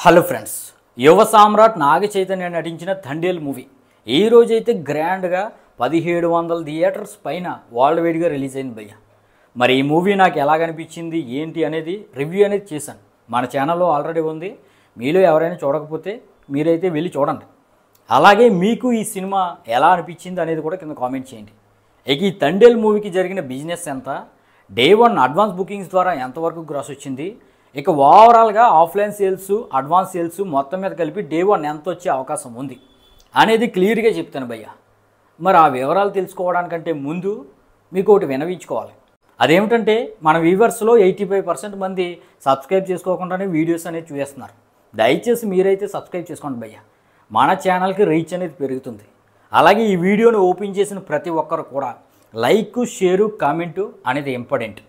Hello friends, యువ సామ్రాట్ నాగ చైతన్య నటించిన Thandel movie ఈ రోజైతే గ్రాండ్గా 1700 థియేటర్స్ పైన వరల్డ్ వైడ్గా రిలీజ్ అయింది భయ్య. మరి ఈ మూవీ నాకు ఎలా అనిపించింది ఏంటి అనేది రివ్యూ అనేది చేశాను. మన ఛానల్లో ఆల్రెడీ ఉంది. మీలో ఎవరైనా చూడకపోతే మీరైతే వెళ్ళి చూడండి. అలాగే మీకు ఈ సినిమా ఎలా అనిపించింది అనేది కూడా కింద కామెంట్ చేయండి. ఇక ఈ తండేల్ మూవీకి జరిగిన బిజినెస్ ఎంత, డే 1 అడ్వాన్స్ బుకింగ్స్ ద్వారా ఎంతవరకు గ్రాస్ వచ్చింది, ఇక ఓవరాల్గా ఆఫ్లైన్ సేల్స్ అడ్వాన్స్ సేల్స్ మొత్తం మీద కలిపి డే 1 ఎంత వచ్చే అవకాశం ఉంది అనేది క్లియర్గా చెప్తాను భయ్య. మరి ఆ వివరాలు తెలుసుకోవడానికంటే ముందు మీకు ఒకటి వినవించుకోవాలి. అదేమిటంటే మన వ్యూవర్స్లో 85% మంది సబ్స్క్రైబ్ చేసుకోకుండానే వీడియోస్ అనేది చూస్తున్నారు. దయచేసి మీరైతే సబ్స్క్రైబ్ చేసుకోండి భయ్య. మన ఛానల్కి రీచ్ అనేది పెరుగుతుంది. అలాగే ఈ వీడియోని ఓపెన్ చేసిన ప్రతి ఒక్కరు కూడా లైక్, షేరు, కామెంటు అనేది ఇంపార్టెంట్.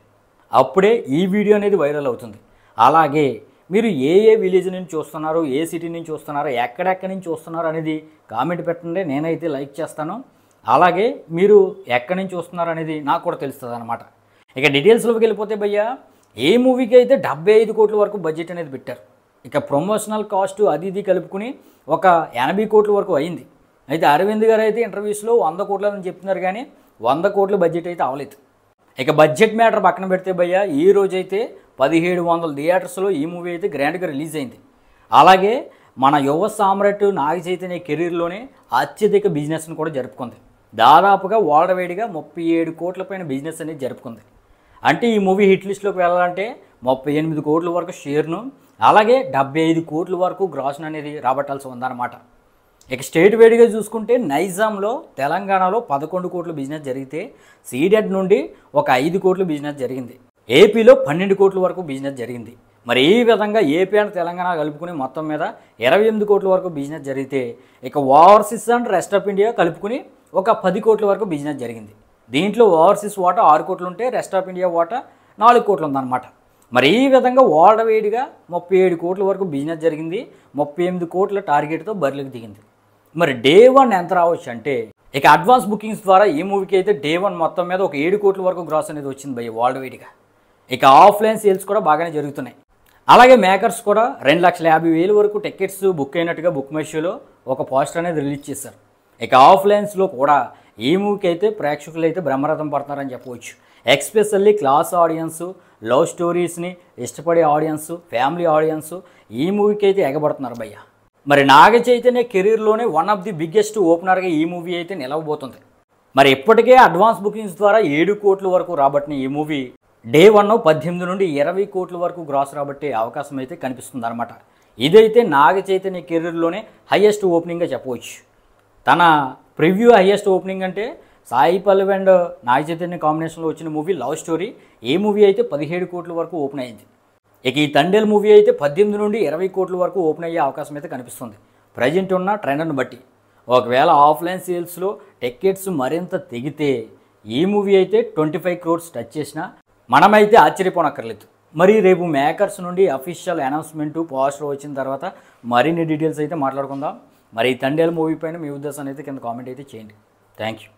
అప్పుడే ఈ వీడియో అనేది వైరల్ అవుతుంది. అలాగే మీరు ఏ విలేజ్ నుంచి చూస్తున్నారో, ఏ సిటీ నుంచి చూస్తున్నారో, ఎక్కడెక్కడి నుంచి చూస్తున్నారో అనేది కామెంట్ పెట్టండి. నేనైతే లైక్ చేస్తాను. అలాగే మీరు ఎక్కడి నుంచి చూస్తున్నారు అనేది నాకు కూడా తెలుస్తుంది అనమాట. ఇక డీటెయిల్స్లోకి వెళ్ళిపోతే భయ్య, ఏ మూవీకి అయితే 75 కోట్ల వరకు బడ్జెట్ అనేది పెట్టారు. ఇక ప్రమోషనల్ కాస్ట్ అది ఇది కలుపుకుని ఒక 80 కోట్ల వరకు అయింది. అయితే అరవింద్ గారు అయితే ఇంటర్వ్యూస్లో 100 కోట్లని చెప్తున్నారు, కానీ 100 కోట్ల బడ్జెట్ అయితే అవ్వలేదు. ఇక బడ్జెట్ మ్యాటర్ పక్కన పెడితే భయ్య, ఈ రోజైతే 1700 థియేటర్స్లో ఈ మూవీ అయితే గ్రాండ్గా రిలీజ్ అయింది. అలాగే మన యువ సామ్రాట్ నాగ చైతన్య కెరీర్లోనే అత్యధిక బిజినెస్ను కూడా జరుపుకుంది. దాదాపుగా వరల్డ్ వైడ్గా 37 కోట్ల పైన బిజినెస్ అనేది జరుపుకుంది. అంటే ఈ మూవీ హిట్ లిస్ట్లోకి వెళ్ళాలంటే 38 కోట్ల వరకు షేర్ను, అలాగే 75 కోట్ల వరకు గ్రాస్ను అనేది రాబట్టాల్సి ఉందన్నమాట. ఇక స్టేట్ వైడ్గా చూసుకుంటే నైజాంలో, తెలంగాణలో 11 కోట్ల బిజినెస్ జరిగితే సీడెడ్ నుండి ఒక 5 కోట్ల బిజినెస్ జరిగింది. ఏపీలో 12 కోట్ల వరకు బిజినెస్ జరిగింది. మరి ఈ విధంగా ఏపీ అండ్ తెలంగాణ కలుపుకుని మొత్తం మీద 28 కోట్ల వరకు బిజినెస్ జరిగితే, ఇక overseas and rest of India కలుపుకుని ఒక 10 కోట్ల వరకు బిజినెస్ జరిగింది. దీంట్లో ఓవర్సీస్ వాటా 6 కోట్లు ఉంటే రెస్ట్ ఆఫ్ ఇండియా వాటా 4 కోట్లు ఉందన్నమాట. మరి ఈ విధంగా వరల్డ్ వైడ్గా 37 కోట్ల వరకు బిజినెస్ జరిగింది. 38 కోట్ల టార్గెట్తో బరిలోకి దిగింది. మరి డే 1 ఎంత రావచ్చు అంటే, ఇక అడ్వాన్స్ బుకింగ్స్ ద్వారా ఈ మూవీకి అయితే డే 1 మొత్తం మీద ఒక 7 కోట్ల వరకు గ్రాస్ అనేది వచ్చింది భయ్య వరల్డ్ వైడ్గా. ఇక ఆఫ్లైన్ సేల్స్ కూడా బాగానే జరుగుతున్నాయి. అలాగే మేకర్స్ కూడా 2,50,000 వరకు టికెట్స్ బుక్ అయినట్టుగా బుక్ మై షోలో ఒక పోస్టర్ అనేది రిలీజ్ చేశారు. ఇక ఆఫ్లైన్స్లో కూడా ఈ మూవీకి అయితే ప్రేక్షకులు అయితే బ్రహ్మరథం పడతారని చెప్పవచ్చు. ఎక్స్పెషల్లీ క్లాస్ ఆడియన్స్, లవ్ స్టోరీస్ని ఇష్టపడే ఆడియన్స్, ఫ్యామిలీ ఆడియన్స్ ఈ మూవీకి అయితే ఎగబడుతున్నారు భయ్య. మరి నాగ చైతన్య కెరీర్లోనే వన్ ఆఫ్ ది బిగ్గెస్ట్ ఓపెనర్గా ఈ మూవీ అయితే నిలవబోతుంది. మరి ఇప్పటికే అడ్వాన్స్ బుకింగ్స్ ద్వారా 7 కోట్ల వరకు రాబట్టిన ఈ మూవీ డే 1 18 నుండి 20 కోట్ల వరకు గ్రాస్ రాబట్టే అవకాశం అయితే కనిపిస్తుంది అనమాట. ఇదైతే నాగ చైతన్య కెరీర్లోనే హయ్యెస్ట్ ఓపెనింగ్గా చెప్పవచ్చు. తన ప్రివ్యూ హయ్యెస్ట్ ఓపెనింగ్ అంటే సాయి పల్లవి అండ్ నాగ చైతన్య కాంబినేషన్లో వచ్చిన మూవీ లవ్ స్టోరీ. ఈ మూవీ అయితే 17 కోట్ల వరకు ఓపెన్ అయింది. ఇక ఈ తండేల్ మూవీ అయితే 18 నుండి 20 కోట్ల వరకు ఓపెన్ అయ్యే అవకాశం అయితే కనిపిస్తుంది ప్రజెంట్ ఉన్న ట్రెండ్ను బట్టి. ఒకవేళ ఆఫ్లైన్ సేల్స్లో టికెట్స్ మరింత తెగితే ఈ మూవీ అయితే 25 crores టచ్ చేసినా మనమైతే ఆశ్చర్యపోనక్కర్లేదు. మరి రేపు మేకర్స్ నుండి అఫీషియల్ అనౌన్స్మెంట్ పోస్టర్ వచ్చిన తర్వాత మరిన్ని డీటెయిల్స్ అయితే మాట్లాడుకుందాం. మరి ఈ తండేల్ మూవీ పైన మీ ఉద్దేశాన్ని అయితే కింద కామెంట్ అయితే చేయండి. Thank you.